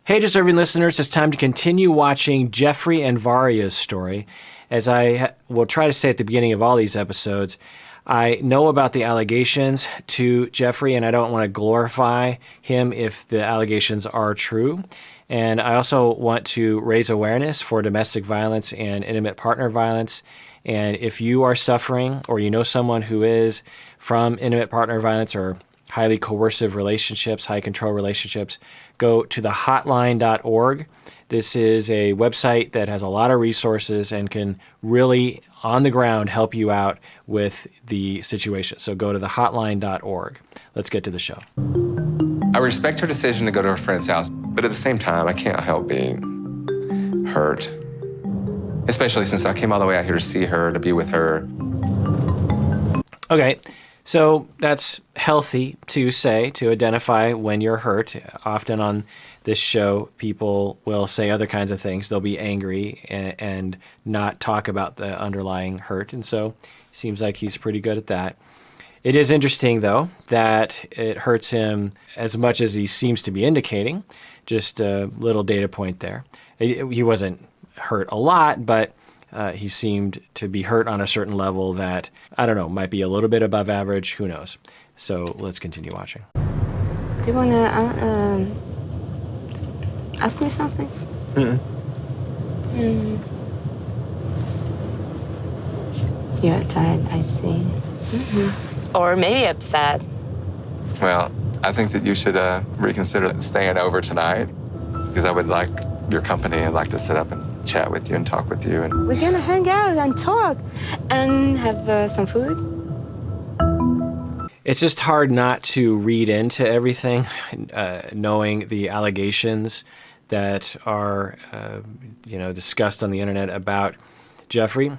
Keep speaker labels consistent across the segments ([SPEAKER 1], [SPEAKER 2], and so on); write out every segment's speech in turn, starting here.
[SPEAKER 1] Hey, deserving listeners, it's time to continue watching Geoffrey and Varya's story. As I will try to say at the beginning of all these episodes, I know about the allegations to Geoffrey, and I don't want to glorify him if the allegations are true. And I also want to raise awareness for domestic violence and intimate partner violence. And if you are suffering or you know someone who is from intimate partner violence or highly coercive relationships, high control relationships, go to the hotline.org. This is a website that has a lot of resources and can really, on the ground, help you out with the situation. So go to the hotline.org. Let's get to the show.
[SPEAKER 2] I respect her decision to go to her friend's house, but at the same time, I can't help being hurt. Especially since I came all the way out here to see her, to be with her.
[SPEAKER 1] Okay. So that's healthy to say, to identify when you're hurt. Often on this show, people will say other kinds of things. They'll be angry and not talk about the underlying hurt. And so it seems like he's pretty good at that. It is interesting, though, that it hurts him as much as he seems to be indicating. Just a little data point there. He wasn't hurt a lot, but he seemed to be hurt on a certain level that, I don't know, might be a little bit above average. Who knows? So let's continue watching.
[SPEAKER 3] Do you want to ask me something? You're tired, I see. Or maybe upset.
[SPEAKER 2] Well, I think that you should reconsider staying over tonight, because I would like your company. I'd like to sit up and chat with you and talk with you. And
[SPEAKER 3] We're gonna hang out and talk and have some food.
[SPEAKER 1] It's just hard not to read into everything, knowing the allegations that are, discussed on the internet about Geoffrey.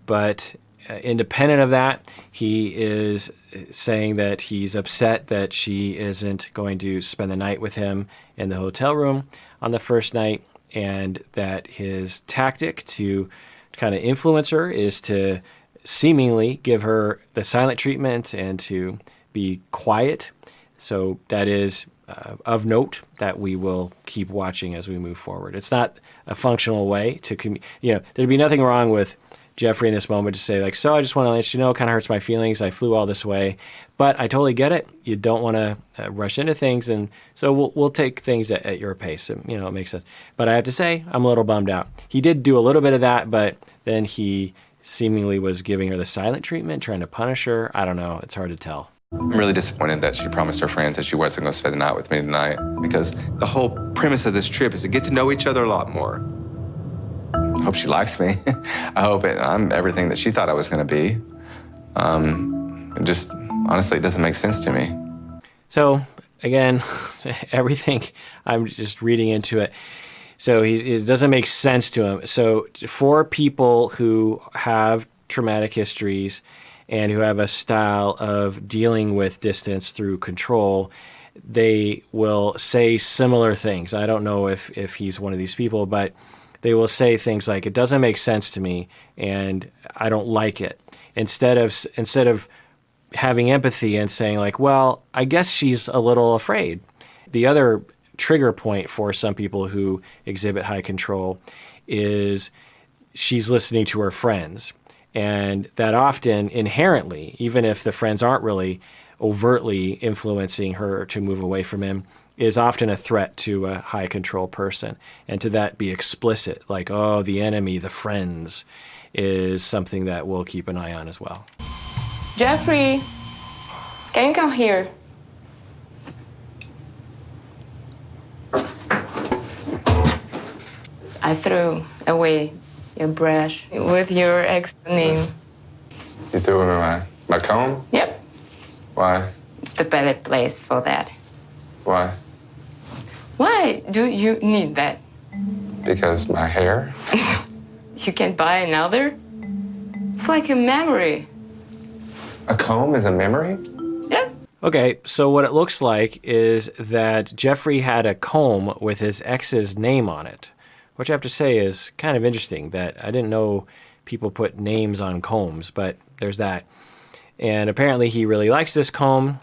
[SPEAKER 1] But independent of that, he is saying that he's upset that she isn't going to spend the night with him in the hotel room on the first night, and that his tactic to kind of influence her is to seemingly give her the silent treatment and to be quiet. So that is of note that we will keep watching as we move forward. It's not a functional way to, there'd be nothing wrong with Geoffrey in this moment to say, like, so I just want to let you know, it kind of hurts my feelings. I flew all this way, but I totally get it. You don't want to rush into things, and so we'll take things at your pace. It makes sense. But I have to say, I'm a little bummed out. He did do a little bit of that, but then he seemingly was giving her the silent treatment, trying to punish her. I don't know. It's hard to tell.
[SPEAKER 2] I'm really disappointed that she promised her friends that she wasn't going to spend the night with me tonight, because the whole premise of this trip is to get to know each other a lot more. I hope she likes me. I hope I'm everything that she thought I was going to be. Honestly, it doesn't make sense to me.
[SPEAKER 1] So, again, everything, I'm just reading into it. So it doesn't make sense to him. So for people who have traumatic histories and who have a style of dealing with distance through control, they will say similar things. I don't know if he's one of these people, but they will say things like, it doesn't make sense to me and I don't like it. Instead of having empathy and saying, like, well, I guess she's a little afraid. The other trigger point for some people who exhibit high control is she's listening to her friends. And that often inherently, even if the friends aren't really overtly influencing her to move away from him, is often a threat to a high control person. And to that be explicit, like, oh, the enemy, the friends, is something that we'll keep an eye on as well.
[SPEAKER 3] Geoffrey, can you come here? I threw away your brush with your ex name.
[SPEAKER 2] You threw away my comb?
[SPEAKER 3] Yep.
[SPEAKER 2] Why?
[SPEAKER 3] It's the better place for that.
[SPEAKER 2] Why?
[SPEAKER 3] Why do you need that?
[SPEAKER 2] Because my hair?
[SPEAKER 3] You can buy another? It's like a memory.
[SPEAKER 2] A comb is a memory?
[SPEAKER 3] Yep.
[SPEAKER 1] Okay, so what it looks like is that Geoffrey had a comb with his ex's name on it, which I have to say is kind of interesting that I didn't know people put names on combs, but there's that. And apparently he really likes this comb,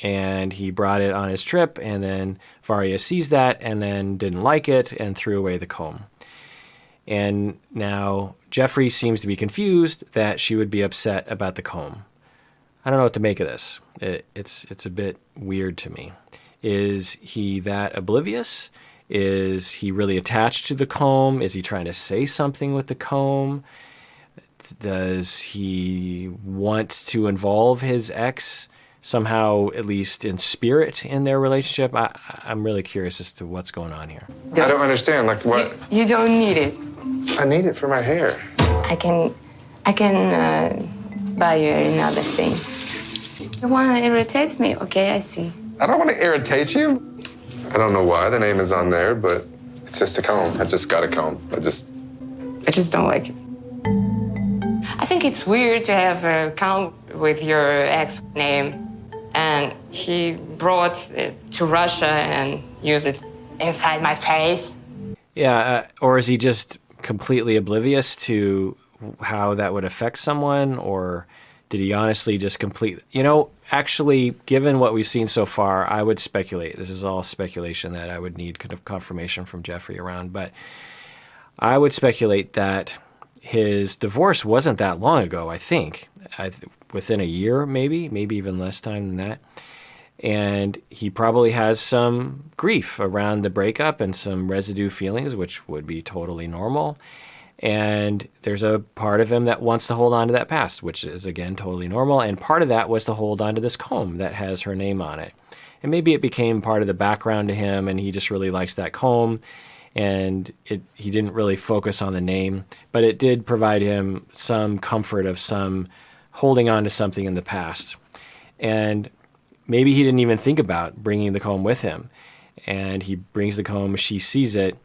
[SPEAKER 1] and he brought it on his trip, and then Varya sees that and then didn't like it and threw away the comb. And now Geoffrey seems to be confused that she would be upset about the comb. I don't know what to make of this. It's a bit weird to me. Is he that oblivious? Is he really attached to the comb? Is he trying to say something with the comb? Does he want to involve his ex somehow, at least in spirit, in their relationship? I'm really curious as to what's going on here.
[SPEAKER 2] I don't understand. Like what?
[SPEAKER 3] You don't need it.
[SPEAKER 2] I need it for my hair.
[SPEAKER 3] I can buy you another thing. You want to irritate me? Okay, I see.
[SPEAKER 2] I don't want to irritate you. I don't know why the name is on there, but it's just a comb. I just got a comb. I just
[SPEAKER 3] don't like it. I think it's weird to have a comb with your ex name, and he brought it to Russia and used it inside my face.
[SPEAKER 1] Yeah, or is he just completely oblivious to how that would affect someone, or did he honestly just actually, given what we've seen so far, I would speculate, this is all speculation that I would need kind of confirmation from Geoffrey around, but I would speculate that his divorce wasn't that long ago, I think, within a year, maybe even less time than that. And he probably has some grief around the breakup and some residue feelings, which would be totally normal. And there's a part of him that wants to hold on to that past, which is, again, totally normal. And part of that was to hold on to this comb that has her name on it. And maybe it became part of the background to him, and he just really likes that comb. And he didn't really focus on the name, but it did provide him some comfort of some holding on to something in the past. And maybe he didn't even think about bringing the comb with him. And he brings the comb, she sees it,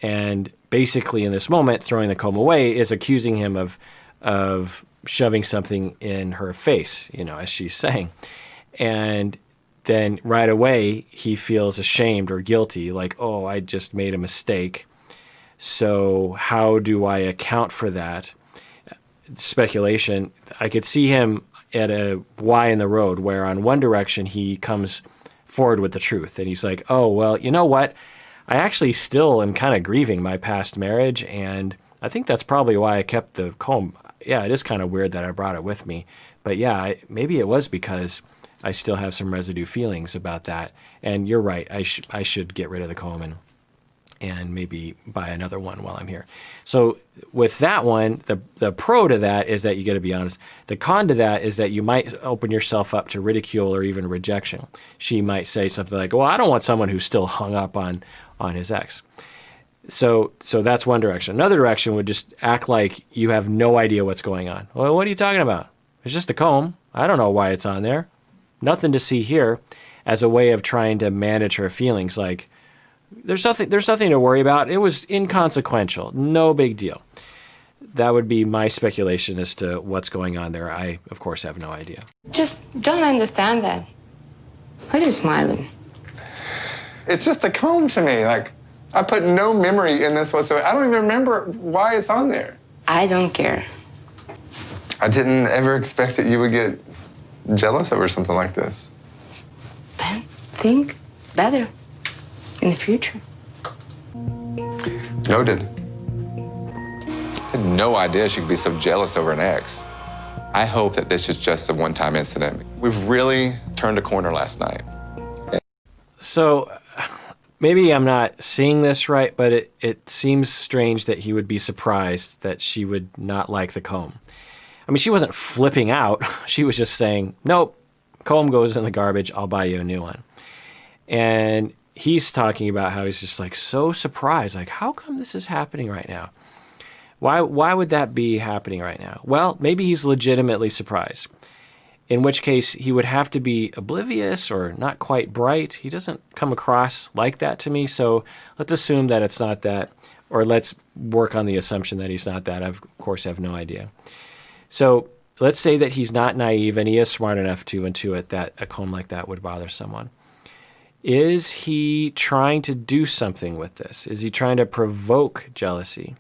[SPEAKER 1] and basically in this moment, throwing the comb away is accusing him of shoving something in her face, as she's saying. And then right away he feels ashamed or guilty, like, oh, I just made a mistake. So how do I account for that? Speculation. I could see him at a Y in the road where on one direction he comes forward with the truth and he's like, oh, well, you know what? I actually still am kind of grieving my past marriage, and I think that's probably why I kept the comb. Yeah, it is kind of weird that I brought it with me. But yeah, maybe it was because I still have some residue feelings about that. And you're right, I should get rid of the comb and maybe buy another one while I'm here. So with that one, the pro to that is that you got to be honest. The con to that is that you might open yourself up to ridicule or even rejection. She might say something like, well, I don't want someone who's still hung up on his ex. So that's one direction. Another direction would just act like you have no idea what's going on. Well, what are you talking about? It's just a comb. I don't know why it's on there. Nothing to see here, as a way of trying to manage her feelings. Like, there's nothing to worry about. It was inconsequential. No big deal. That would be my speculation as to what's going on there. I, of course, have no idea.
[SPEAKER 3] Just don't understand that. Why are you smiling?
[SPEAKER 2] It's just a comb to me. Like, I put no memory in this whatsoever. I don't even remember why it's on there.
[SPEAKER 3] I don't care.
[SPEAKER 2] I didn't ever expect that you would get jealous over something like this.
[SPEAKER 3] Then think better in the future.
[SPEAKER 2] Noted. I had no idea she could be so jealous over an ex. I hope that this is just a one-time incident. We've really turned a corner last night.
[SPEAKER 1] So maybe I'm not seeing this right, but it seems strange that he would be surprised that she would not like the comb. I mean, she wasn't flipping out. She was just saying, nope, comb goes in the garbage. I'll buy you a new one. And he's talking about how he's just like so surprised. Like, how come this is happening right now? Why would that be happening right now? Well, maybe he's legitimately surprised. In which case, he would have to be oblivious or not quite bright. He doesn't come across like that to me, so let's assume that it's not that, or let's work on the assumption that he's not that. I, of course, have no idea. So let's say that he's not naive and he is smart enough to intuit that a comb like that would bother someone. Is he trying to do something with this? Is he trying to provoke jealousy?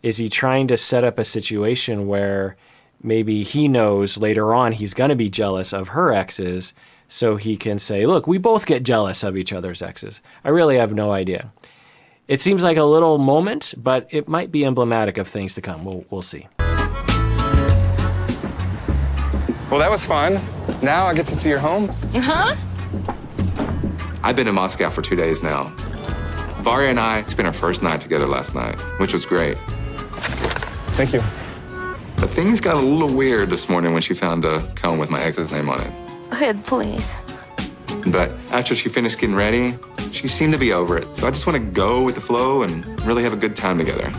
[SPEAKER 1] Is he trying to set up a situation where maybe he knows later on he's going to be jealous of her exes, so he can say, look, we both get jealous of each other's exes. I really have no idea. It seems like a little moment, but it might be emblematic of things to come. We'll see.
[SPEAKER 2] Well, that was fun. Now I get to see your home.
[SPEAKER 3] Huh?
[SPEAKER 2] I've been in Moscow for 2 days now. Varya and I spent our first night together last night, which was great. Thank you. But things got a little weird this morning when she found a comb with my ex's name on it.
[SPEAKER 4] Go ahead, please.
[SPEAKER 2] But after she finished getting ready, she seemed to be over it. So I just want to go with the flow and really have a good time together.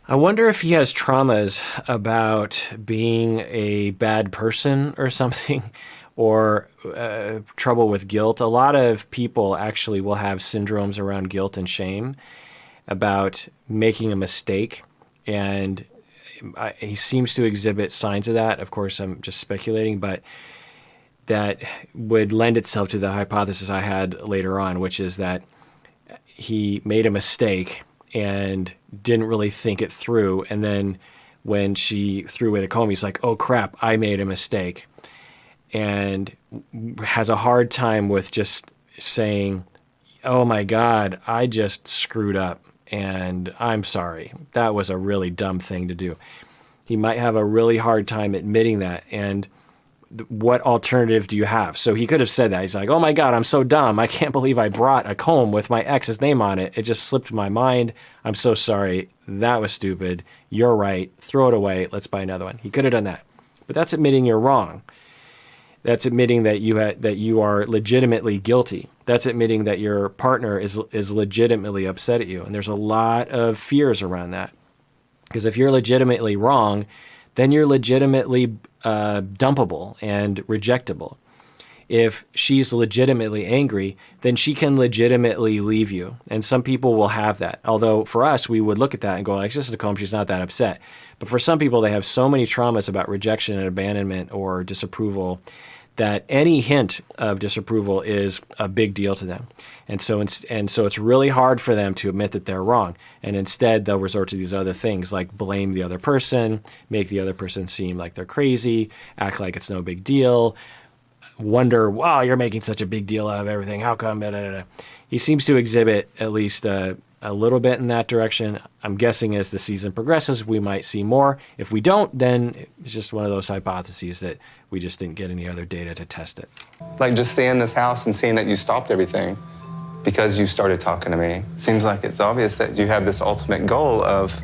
[SPEAKER 1] I wonder if he has traumas about being a bad person or something, or trouble with guilt. A lot of people actually will have syndromes around guilt and shame about making a mistake, and he seems to exhibit signs of that. Of course, I'm just speculating, but that would lend itself to the hypothesis I had later on, which is that he made a mistake and didn't really think it through. And then when she threw away the comb, he's like, oh crap, I made a mistake. And has a hard time with just saying, oh my God, I just screwed up and I'm sorry. That was a really dumb thing to do. He might have a really hard time admitting that. And what alternative do you have? So he could have said that. He's like, oh my God, I'm so dumb. I can't believe I brought a comb with my ex's name on it. It just slipped my mind. I'm so sorry. That was stupid. You're right. Throw it away. Let's buy another one. He could have done that. But that's admitting you're wrong. That's admitting that you are legitimately guilty. That's admitting that your partner is legitimately upset at you. And there's a lot of fears around that. Because if you're legitimately wrong, then you're legitimately dumpable and rejectable. If she's legitimately angry, then she can legitimately leave you. And some people will have that. Although for us, we would look at that and go, like, it's just a comb, she's not that upset. But for some people, they have so many traumas about rejection and abandonment or disapproval that any hint of disapproval is a big deal to them. And so it's really hard for them to admit that they're wrong. And instead, they'll resort to these other things like blame the other person, make the other person seem like they're crazy, act like it's no big deal, wonder, wow, you're making such a big deal out of everything. How come? Blah, blah, blah. He seems to exhibit at least a little bit in that direction. I'm guessing as the season progresses, we might see more. If we don't, then it's just one of those hypotheses that we just didn't get any other data to test it.
[SPEAKER 2] Like just seeing this house and seeing that you stopped everything because you started talking to me. Seems like it's obvious that you have this ultimate goal of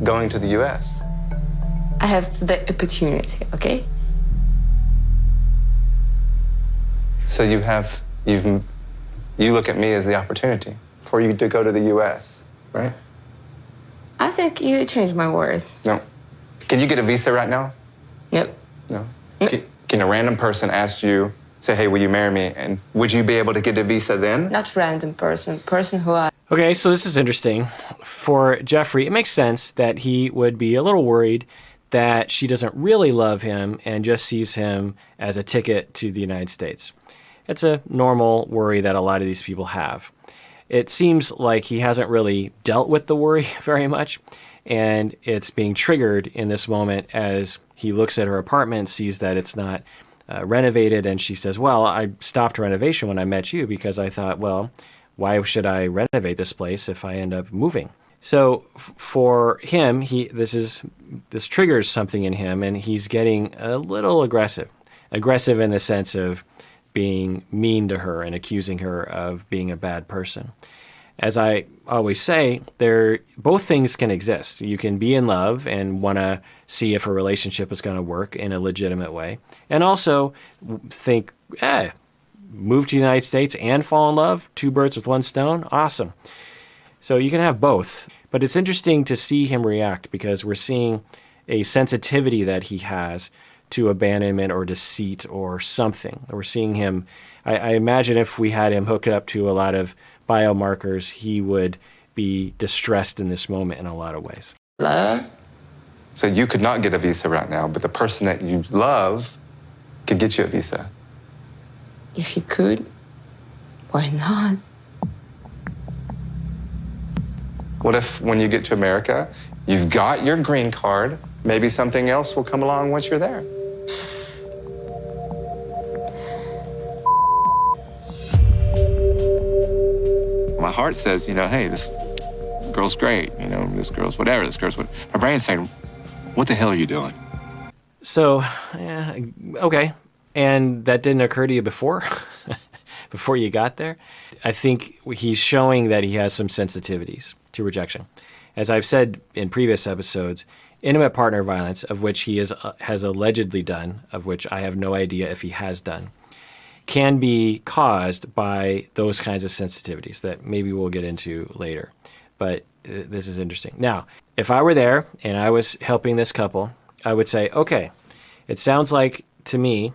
[SPEAKER 2] going to the US.
[SPEAKER 3] I have the opportunity, okay?
[SPEAKER 2] So you look at me as the opportunity for you to go to the US, right?
[SPEAKER 3] I think you changed my words.
[SPEAKER 2] No. Can you get a visa right now?
[SPEAKER 3] Nope.
[SPEAKER 2] No. Can a random person ask you, say, hey, will you marry me? And would you be able to get a visa then?
[SPEAKER 3] Not random person who I...
[SPEAKER 1] Okay, so this is interesting. For Geoffrey, it makes sense that he would be a little worried that she doesn't really love him and just sees him as a ticket to the United States. It's a normal worry that a lot of these people have. It seems like he hasn't really dealt with the worry very much, and it's being triggered in this moment as he looks at her apartment, sees that it's not renovated, and she says, well, I stopped renovation when I met you because I thought, well, why should I renovate this place if I end up moving? So for him, this triggers something in him, and he's getting a little aggressive in the sense of being mean to her and accusing her of being a bad person. As I always say, both things can exist. You can be in love and want to see if a relationship is going to work in a legitimate way, and also think, move to the United States and fall in love, 2 birds with 1 stone, awesome. So you can have both. But it's interesting to see him react because we're seeing a sensitivity that he has to abandonment or deceit or something. We're seeing him, I imagine if we had him hooked up to a lot of biomarkers, he would be distressed in this moment in a lot of ways.
[SPEAKER 3] Love?
[SPEAKER 2] So you could not get a visa right now, but the person that you love could get you a visa.
[SPEAKER 3] If he could, why not?
[SPEAKER 2] What if when you get to America, you've got your green card, maybe something else will come along once you're there? heart says, you know, hey, this girl's great, you know, this girl's whatever, this girl's what. My brain's saying, what the hell are you doing?
[SPEAKER 1] So, yeah, okay. And that didn't occur to you before? Before you got there? I think he's showing that he has some sensitivities to rejection. As I've said in previous episodes, intimate partner violence, of which he has allegedly done, of which I have no idea if he has done, can be caused by those kinds of sensitivities that maybe we'll get into later. But this is interesting. Now, if I were there and I was helping this couple, I would say, okay, it sounds like to me,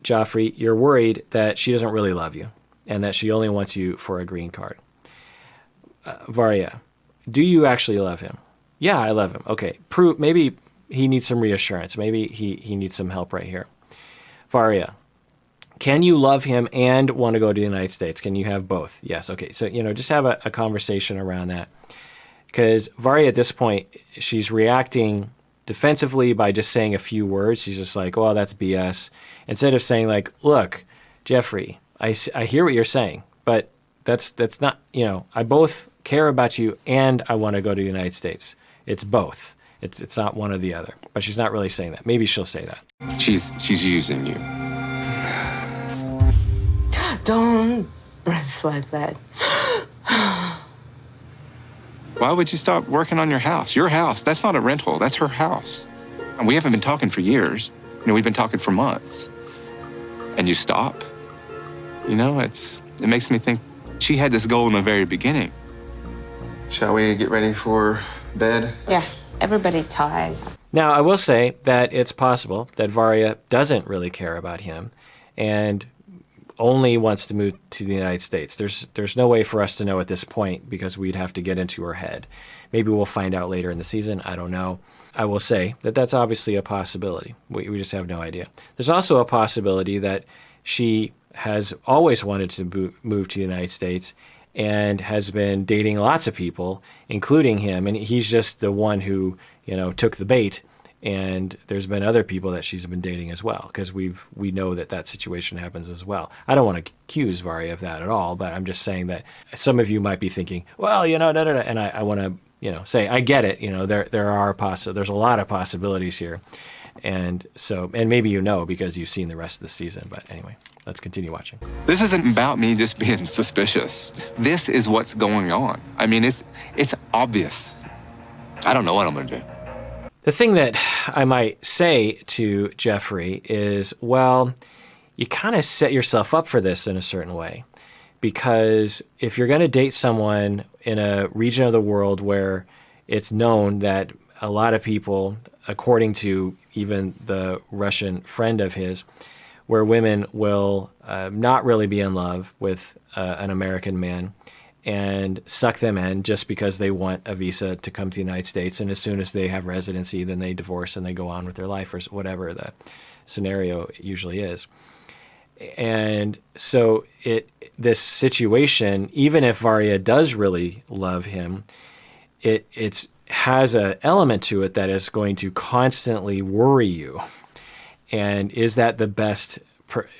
[SPEAKER 1] Geoffrey, you're worried that she doesn't really love you and that she only wants you for a green card. Varya, do you actually love him? Yeah, I love him. Okay, maybe he needs some reassurance. Maybe he needs some help right here. Varya, can you love him and want to go to the United States? Can you have both? Yes. Okay. So, just have a conversation around that. Because Varya, at this point, she's reacting defensively by just saying a few words. She's just like, well, that's BS. Instead of saying like, look, Geoffrey, I hear what you're saying, but that's not, I both care about you and I want to go to the United States. It's both. It's not one or the other. But she's not really saying that. Maybe she'll say that.
[SPEAKER 2] She's using you.
[SPEAKER 3] Don't breath like that.
[SPEAKER 2] Why would you stop working on your house? Your house, that's not a rental, that's her house. And we haven't been talking for years. We've been talking for months. And you stop? It makes me think she had this goal in the very beginning.
[SPEAKER 4] Shall we get ready for bed?
[SPEAKER 3] Yeah, everybody tired.
[SPEAKER 1] Now, I will say that it's possible that Varya doesn't really care about him and only wants to move to the United States. There's no way for us to know at this point because we'd have to get into her head. Maybe we'll find out later in the season. I don't know. I will say that that's obviously a possibility. We just have no idea. There's also a possibility that she has always wanted to move to the United States and has been dating lots of people, including him, and he's just the one who, took the bait. And there's been other people that she's been dating as well, because we know that situation happens as well. I don't want to accuse Varya of that at all, but I'm just saying that some of you might be thinking, well, and I want to, say, I get it. There's a lot of possibilities here. And maybe because you've seen the rest of the season. But anyway, let's continue watching.
[SPEAKER 2] This isn't about me just being suspicious. This is what's going on. It's obvious. I don't know what I'm going to do.
[SPEAKER 1] The thing that I might say to Geoffrey is, well, you kind of set yourself up for this in a certain way. Because if you're going to date someone in a region of the world where it's known that a lot of people, according to even the Russian friend of his, where women will not really be in love with an American man and suck them in just because they want a visa to come to the United States. And as soon as they have residency, then they divorce and they go on with their life or whatever the scenario usually is. And so this situation, even if Varya does really love him, it has an element to it that is going to constantly worry you. And is that the best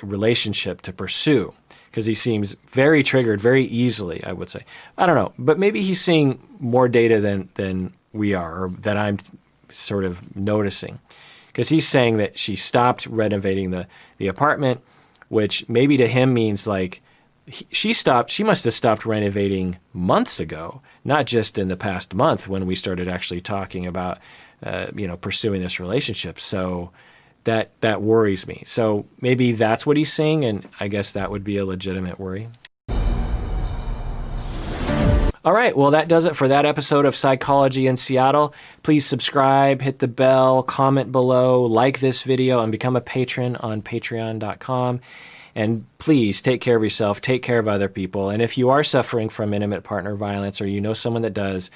[SPEAKER 1] relationship to pursue? Because he seems very triggered very easily, I would say. I don't know, but maybe he's seeing more data than we are, or that I'm sort of noticing. Because he's saying that she stopped renovating the apartment, which maybe to him means like she must have stopped renovating months ago, not just in the past month when we started actually talking about, pursuing this relationship. So that worries me. So maybe that's what he's seeing, and I guess that would be a legitimate worry. All right, well, that does it for that episode of Psychology in Seattle. Please subscribe, hit the bell, comment below, like this video, and become a patron on patreon.com. And please take care of yourself, take care of other people. And if you are suffering from intimate partner violence or you know someone that does,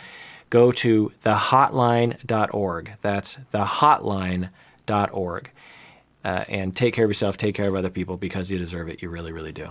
[SPEAKER 1] go to thehotline.org. That's thehotline.org. And take care of yourself, take care of other people, because you deserve it. You really, really do.